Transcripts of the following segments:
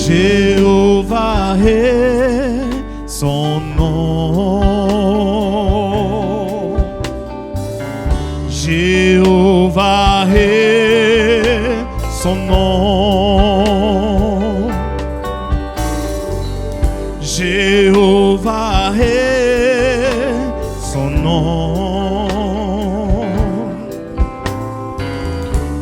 Jéhovah est son nom. Jéhovah est son nom. Jéhovah est son nom.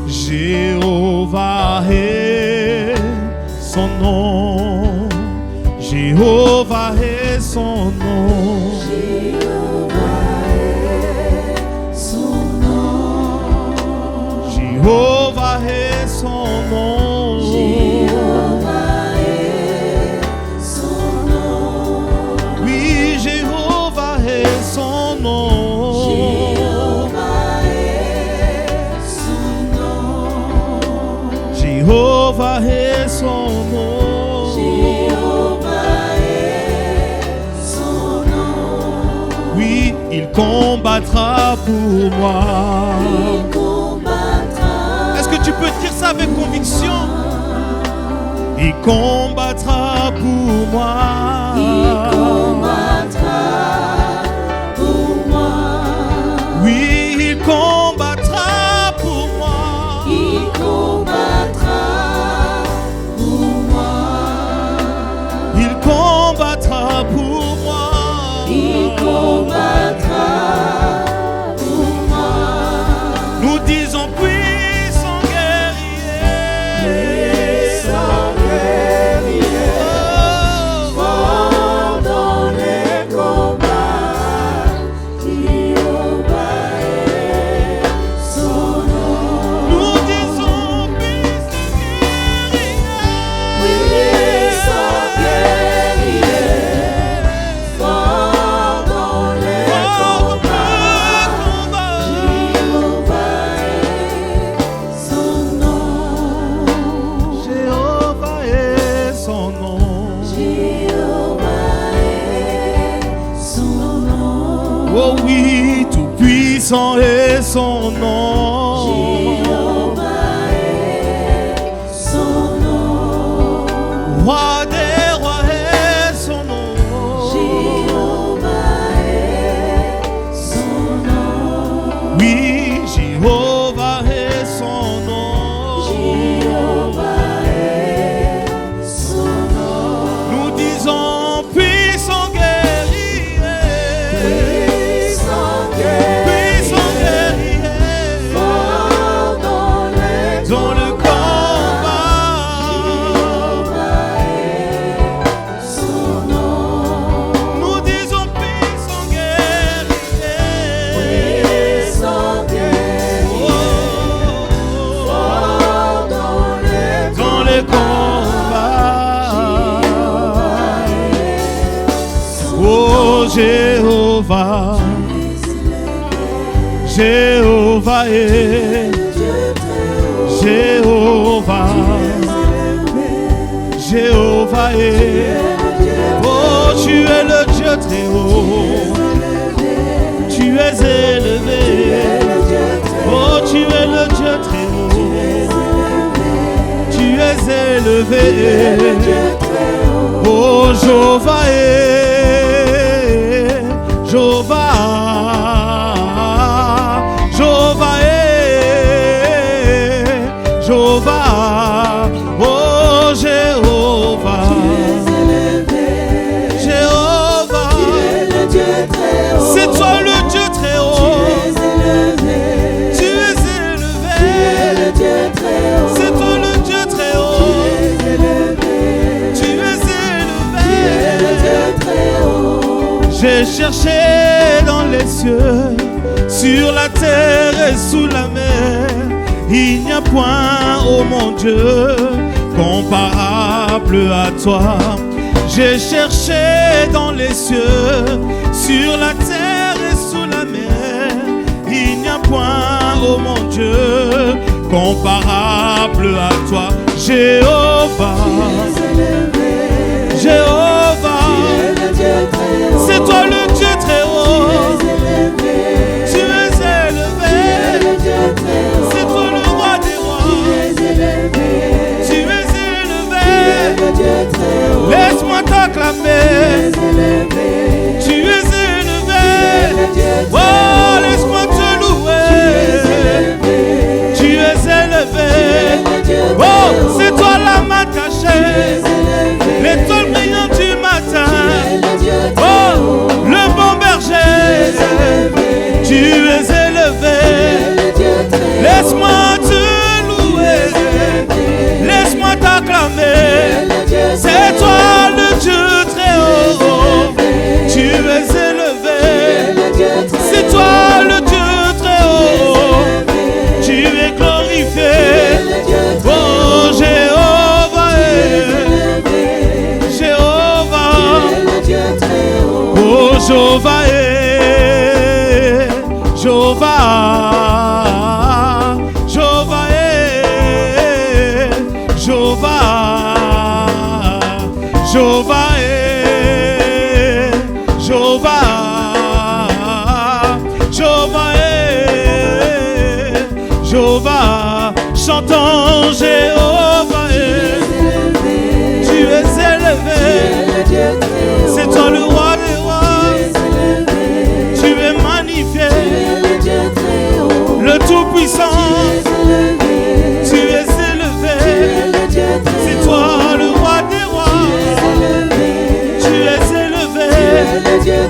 Jéhovah est son nom. Jéhovah est son nom. Jéhovah est son nom. Jéhovah est son nom. Oui, Jéhovah est son nom. Jéhovah est son nom. Jéhovah est son nom. Jéhovah est son nom. Oui, il combattra pour moi. Tu peux dire ça avec conviction. Il combattra pour moi. Il combattra pour moi. Oui, il combattra pour moi. Il combattra pour moi. Il combattra pour moi. Il combattra pour moi. Nous disons oui. Oh oui, tout puissant est son nom. Jéhovah est son nom. Roi des rois est son nom. Jéhovah est son nom. Oui, Jéhovah est son nom. Jéhovah est son nom. Nous disons puissant guerrier. Oh Jéhovah, Jéhovah est Jéhovah, Jéhovah est. Oh, tu es le Dieu très haut, tu es élevé. Oh, tu es le Dieu très haut, tu es élevé. Oh, Jéhovah est, Jéhovah, Jéhovah est, Jéhovah. Oh, Jéhovah, Jéhovah, c'est toi le Dieu très haut. Tu es élevé, c'est toi le Dieu très haut. Tu es élevé. J'ai cherché dans les cieux, sur la terre et sous la mer. Il n'y a point, ô mon Dieu, comparable à toi. J'ai cherché dans les cieux, sur la terre et sous la mer. Il n'y a point, ô mon Dieu, comparable à toi. Jéhovah, Jéhovah, c'est toi le Dieu très haut. Tu es élevé, c'est toi le roi des rois. Tu es élevé, Dieu très haut. Laisse-moi t'acclamer. Tu es élevé. Oh, laisse-moi te louer. Tu es élevé. Oh, c'est toi la main cachée. L'étoile brillante du matin. Oh, le bon berger. Tu es élevé. Laisse-moi te louer. Laisse-moi t'acclamer. C'est toi le Dieu très haut. Tu es élevé. C'est toi le Dieu très haut. Tu es glorifié. Oh Jéhovah. Jéhovah. Oh Jéhovah. Jéhovah. Jéhovah. Jéhovah. Jéhovah. Jéhovah. Jéhovah. Jéhovah. Chantons Jéhovah. Tu es élevé. C'est toi le roi des rois. Tu es magnifié. Le Tout-Puissant. Tu es élevé. C'est toi le roi des rois. Tu es élevé.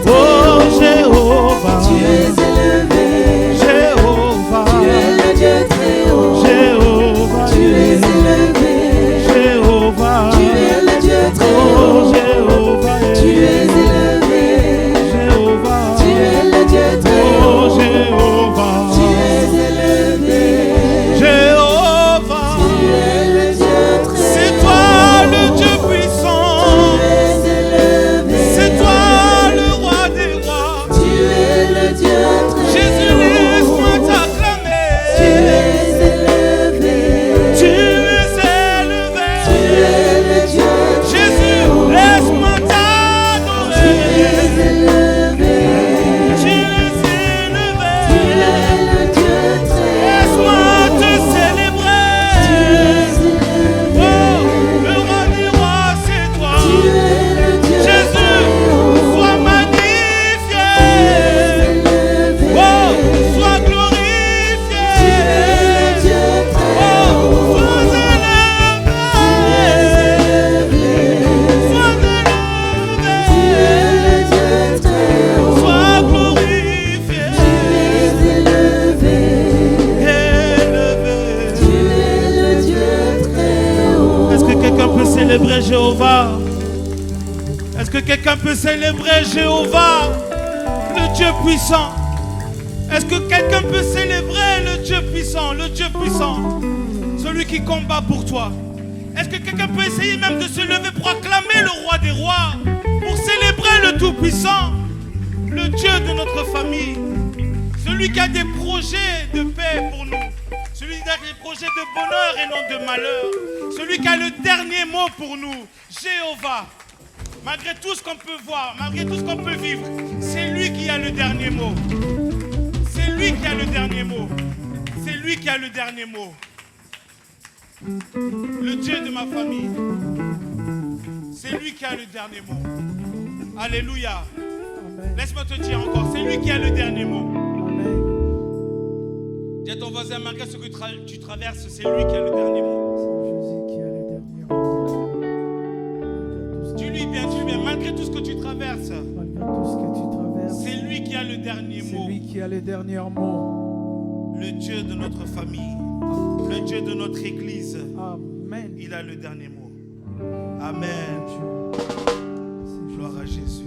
Oh Jéhovah. Jéhovah. Jéhovah. Jéhovah. Oh Jéhovah. Jéhovah. Oh Jéhovah. Jéhovah. C'est toi le Dieu puissant. C'est toi le roi des rois. Jésus, laisse-moi t'acclamer. Tu es élevé. Jésus, laisse-moi t'adorer. Tu es élevé. Laisse-moi te célébrer. Oh, le roi des rois, c'est toi. Jésus, sois magnifié. Oh, sois glorifié. Oh, sois élevé. Sois glorifié. Élevé. Est-ce que quelqu'un peut célébrer Jéhovah? Est-ce que quelqu'un peut célébrer Jéhovah, le Dieu puissant? Est-ce que quelqu'un peut célébrer le Dieu puissant, celui qui combat pour toi? Est-ce que quelqu'un peut essayer même de se lever pour acclamer le roi des rois, pour célébrer le Tout-Puissant, le Dieu de notre famille, celui qui a des projets de paix pour nous, celui qui a des projets de bonheur et non de malheur, celui qui a le dernier mot pour nous, Jéhovah. Malgré tout ce qu'on peut voir, malgré tout ce qu'on peut vivre, c'est lui qui a le dernier mot. C'est lui qui a le dernier mot. C'est lui qui a le dernier mot. Le Dieu de ma famille. C'est lui qui a le dernier mot. Alléluia. Laisse-moi te dire encore, c'est lui qui a le dernier mot. Dis à ton voisin, malgré ce que tu traverses, c'est lui qui a le dernier mot. Dis-lui bien, malgré tout ce que tu traverses, c'est lui qui a le dernier mot. C'est lui qui a le dernier mot. Le Dieu de notre famille, le Dieu de notre église, Amen. il a le dernier mot. Amen. Gloire à Jésus.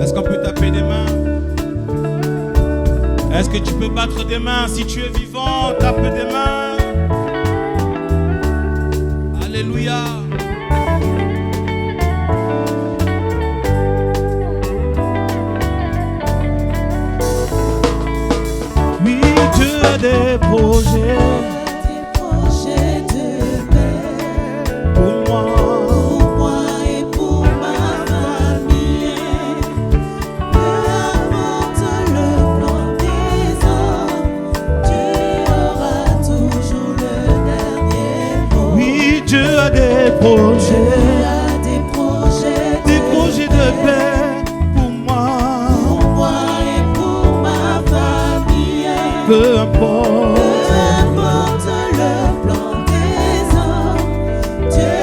Est-ce qu'on peut taper des mains? Est-ce que tu peux battre des mains? Si tu es vivant, tape des mains. Alléluia. a des projets de paix pour moi. pour moi et pour ma famille. Peu importe le plan des hommes, tu auras toujours le dernier mot. Oui, Dieu a des projets Tu as de paix pour moi. pour moi et pour ma famille. Peu importe. Peu importe le plan des hommes, Dieu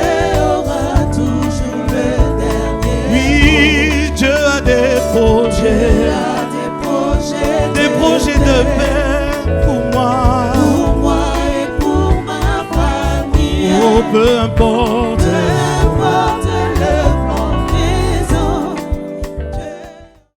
aura toujours le dernier mot. Oui, Dieu a des projets de paix pour moi. pour moi et pour ma famille. Oh, peu importe.